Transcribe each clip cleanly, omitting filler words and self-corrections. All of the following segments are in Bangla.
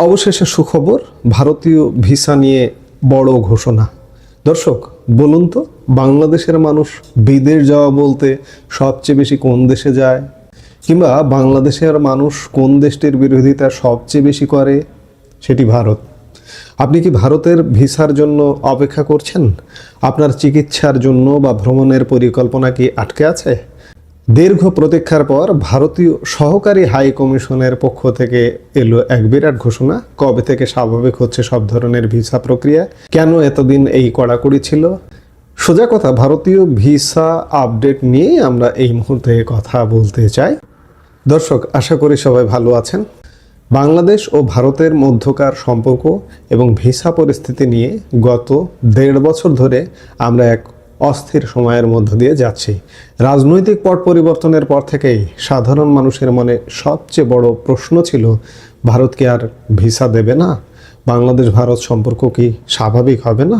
অবশেষে সুখবর, ভারতীয় ভিসা নিয়ে বড় ঘোষণা। দর্শক বলুন তো, বাংলাদেশের মানুষ বিদেশ যাওয়া বলতে সবচেয়ে বেশি কোন দেশে যায়, কিংবা বাংলাদেশের মানুষ কোন দেশটির বিরোধিতা সবচেয়ে বেশি করে? সেটি ভারত। আপনি কি ভারতের ভিসার জন্য অপেক্ষা করছেন? আপনার চিকিৎসার জন্য বা ভ্রমণের পরিকল্পনা কি আটকে আছে? দীর্ঘ প্রতীক্ষার পর ভারতীয় সহকারী হাই কমিশনের পক্ষ থেকে এলো এক বিরাট ঘোষণা। কবে থেকে স্বাভাবিক হচ্ছে সব ধরনের ভিসা প্রক্রিয়া? কেন এতদিন এই কড়াকড়ি ছিল? সোজা কথা, ভারতীয় ভিসা আপডেট নিয়ে আমরা এই মুহূর্তে কথা বলতে চাই। দর্শক, আশা করি সবাই ভালো আছেন। বাংলাদেশ ও ভারতের মধ্যকার সম্পর্ক এবং ভিসা পরিস্থিতি নিয়ে গত 1.5 বছর ধরে আমরা এক অস্থির সময়ের মধ্য দিয়ে যাচ্ছি। রাজনৈতিক পট পরিবর্তনের পর থেকেই সাধারণ মানুষের মনে সবচেয়ে বড় প্রশ্ন ছিল, ভারত কি আর ভিসা দেবে না? বাংলাদেশ ভারত সম্পর্ক কি স্বাভাবিক হবে না?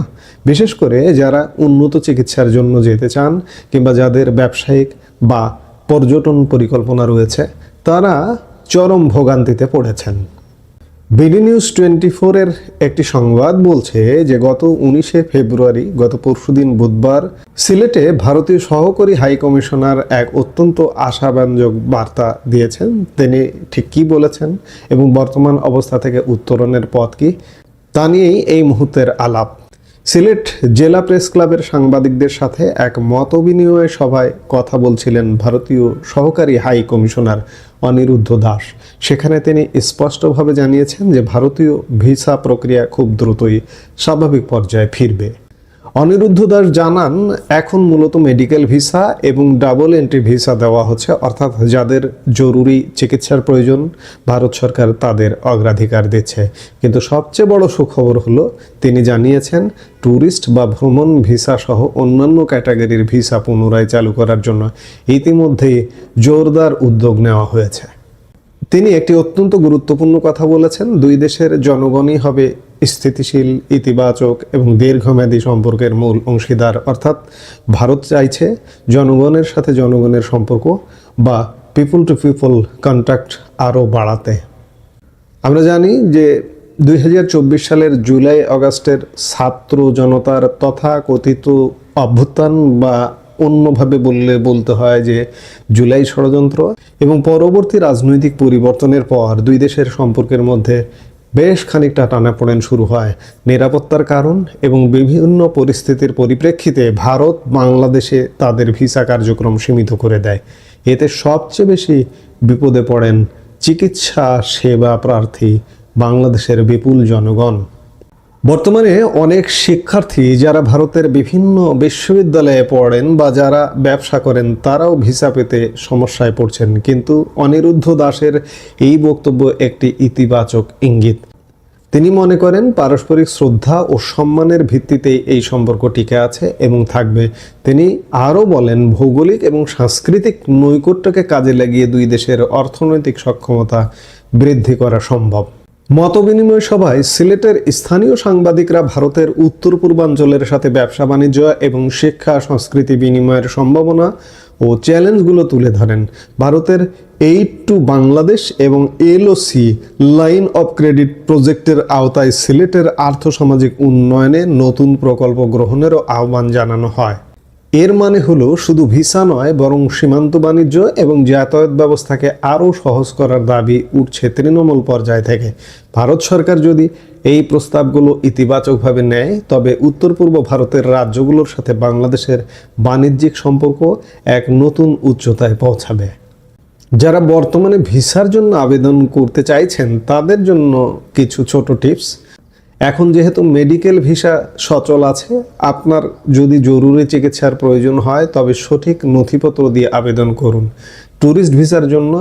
বিশেষ করে যারা উন্নত চিকিৎসার জন্য যেতে চান কিংবা যাদের ব্যবসায়িক বা পর্যটন পরিকল্পনা রয়েছে, তারা চরম ভোগান্তিতে পড়েছেন। বিডি নিউজ 24-এর একটি সংবাদ বলছে যে গত 19শে ফেব্রুয়ারি, গত পরশুদিন বুধবার, সিলেটে ভারতীয় সহকারী হাই কমিশনার এক অত্যন্ত আশাব্যঞ্জক বার্তা দিয়েছেন। তিনি ঠিক কী বলেছেন এবং বর্তমান অবস্থা থেকে উত্তরণের পথ কী, তা নিয়েই এই মুহূর্তের আলাপ। সিলেট জেলা প্রেস ক্লাবের সাংবাদিকদের সাথে এক মতবিনিময় সভায় কথা বলছিলেন ভারতীয় সহকারী হাই কমিশনার অনিরুদ্ধ দাস। সেখানে তিনি স্পষ্টভাবে জানিয়েছেন যে ভারতীয় ভিসা প্রক্রিয়া খুব দ্রুতই স্বাভাবিক পর্যায়ে ফিরবে। অনিরুদ্ধ দাস জানান, এখন মূলত মেডিকেল ভিসা এবং ডাবল এন্ট্রি ভিসা দেওয়া হচ্ছে, অর্থাৎ যাদের জরুরি চিকিৎসার প্রয়োজন ভারত সরকার তাদের অগ্রাধিকার দিচ্ছে। কিন্তু সবচেয়ে বড় সুখবর হলো, তিনি জানিয়েছেন ট্যুরিস্ট বা ভ্রমণ ভিসা সহ অন্যান্য ক্যাটাগরির ভিসা পুনরায় চালু করার জন্য ইতিমধ্যেই জোরদার উদ্যোগ নেওয়া হয়েছে। তিনি একটি অত্যন্ত গুরুত্বপূর্ণ কথা বলেছেন, দুই দেশের জনগণই হবে স্থিতিশীল, ইতিবাচক এবং দীর্ঘমেয়াদী সম্পর্কের মূল অংশীদার। অর্থাৎ ভারত চাইছে জনগণের সাথে জনগণের সম্পর্ক বা পিপল টু পিপল কন্ট্যাক্ট আরও বাড়াতে। আমরা জানি যে 2024 সালের জুলাই আগস্টের ছাত্র জনতার তথাকথিত অভ্যুত্থান, বা অন্যভাবে বলতে হয় যে জুলাই ষড়যন্ত্র, এবং পরবর্তী রাজনৈতিক পরিবর্তনের পর দুই দেশের সম্পর্কের মধ্যে বেশ খানিকটা টানাপোড়েন শুরু হয়। নিরাপত্তার কারণ এবং বিভিন্ন পরিস্থিতির পরিপ্রেক্ষিতে ভারত বাংলাদেশে তাদের ভিসা কার্যক্রম সীমিত করে দেয়। এতে সবচেয়ে বেশি বিপদে পড়েন চিকিৎসা সেবা প্রার্থী বাংলাদেশের বিপুল জনগণ। বর্তমানে অনেক শিক্ষার্থী যারা ভারতের বিভিন্ন বিশ্ববিদ্যালয়ে পড়েন বা যারা ব্যবসা করেন, তারাও ভিসা পেতে সমস্যায় পড়ছেন। কিন্তু অনিরুদ্ধ দাসের এই বক্তব্য একটি ইতিবাচক ইঙ্গিত। তিনি মনে করেন পারস্পরিক শ্রদ্ধা ও সম্মানের ভিত্তিতেই এই সম্পর্ক টিকে আছে এবং থাকবে। তিনি আরও বলেন, ভৌগোলিক এবং সাংস্কৃতিক নৈকট্যকে কাজে লাগিয়ে দুই দেশের অর্থনৈতিক সক্ষমতা বৃদ্ধি করা সম্ভব। মতবিনিময় সভায় সিলেটের স্থানীয় সাংবাদিকরা ভারতের উত্তর পূর্বাঞ্চলের সাথে ব্যবসা বাণিজ্য এবং শিক্ষা সংস্কৃতি বিনিময়ের সম্ভাবনা ও চ্যালেঞ্জগুলো তুলে ধরেন। ভারতের এইড টু বাংলাদেশ এবং এলওসি লাইন অফ ক্রেডিট প্রজেক্টের আওতায় সিলেটের আর্থসামাজিক উন্নয়নে নতুন প্রকল্প গ্রহণেরও আহ্বান জানানো হয়। এর মানে হলো শুধু ভিসা নয়, বরং সীমান্ত বাণিজ্য এবং যাতায়াত ব্যবস্থাকে আরও সহজ করার দাবি উঠছে তৃণমূল পর্যায় থেকে। ভারত সরকার যদি এই প্রস্তাবগুলো ইতিবাচকভাবে নেয়, তবে উত্তর পূর্ব ভারতের রাজ্যগুলোর সাথে বাংলাদেশের বাণিজ্যিক সম্পর্ক এক নতুন উচ্চতায় পৌঁছাবে। যারা বর্তমানে ভিসার জন্য আবেদন করতে চাইছেন, তাদের জন্য কিছু ছোট টিপস। এখন যেহেতু মেডিকেল ভিসা সচল আছে, আপনার যদি জরুরি চিকিৎসার প্রয়োজন হয় তবে সঠিক নথিপত্র দিয়ে আবেদন করুন। ট্যুরিস্ট ভিসার জন্য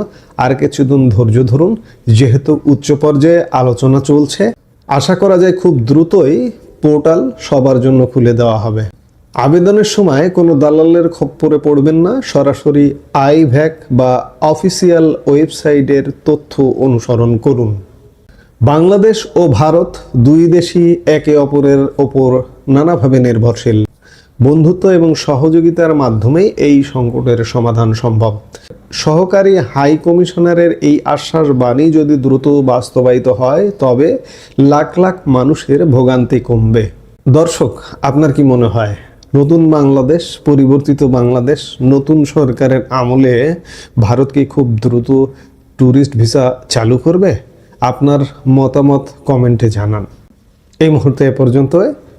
আর কিছুদিন ধৈর্য ধরুন, যেহেতু উচ্চ পর্যায়ে আলোচনা চলছে। আশা করা যায় খুব দ্রুতই পোর্টাল সবার জন্য খুলে দেওয়া হবে। আবেদনের সময় কোনো দালালের খপ্পরে পড়বেন না, সরাসরি আইভ্যাক বা অফিসিয়াল ওয়েবসাইটের তথ্য অনুসরণ করুন। বাংলাদেশ ও ভারত দুই দেশই একে অপরের ওপর নানাভাবে নির্ভরশীল। বন্ধুত্ব এবং সহযোগিতার মাধ্যমেই এই সংকটের সমাধান সম্ভব। সহকারী হাই কমিশনারের এই আশ্বাস বাণী যদি দ্রুত বাস্তবায়িত হয় তবে লাখ লাখ মানুষের ভোগান্তি কমবে। দর্শক, আপনার কি মনে হয় নতুন বাংলাদেশ, পরিবর্তিত বাংলাদেশ, নতুন সরকারের আমলে ভারত কি খুব দ্রুত ট্যুরিস্ট ভিসা চালু করবে? আপনার মতামত কমেন্টে জানান। এই মুহূর্তে এ পর্যন্ত।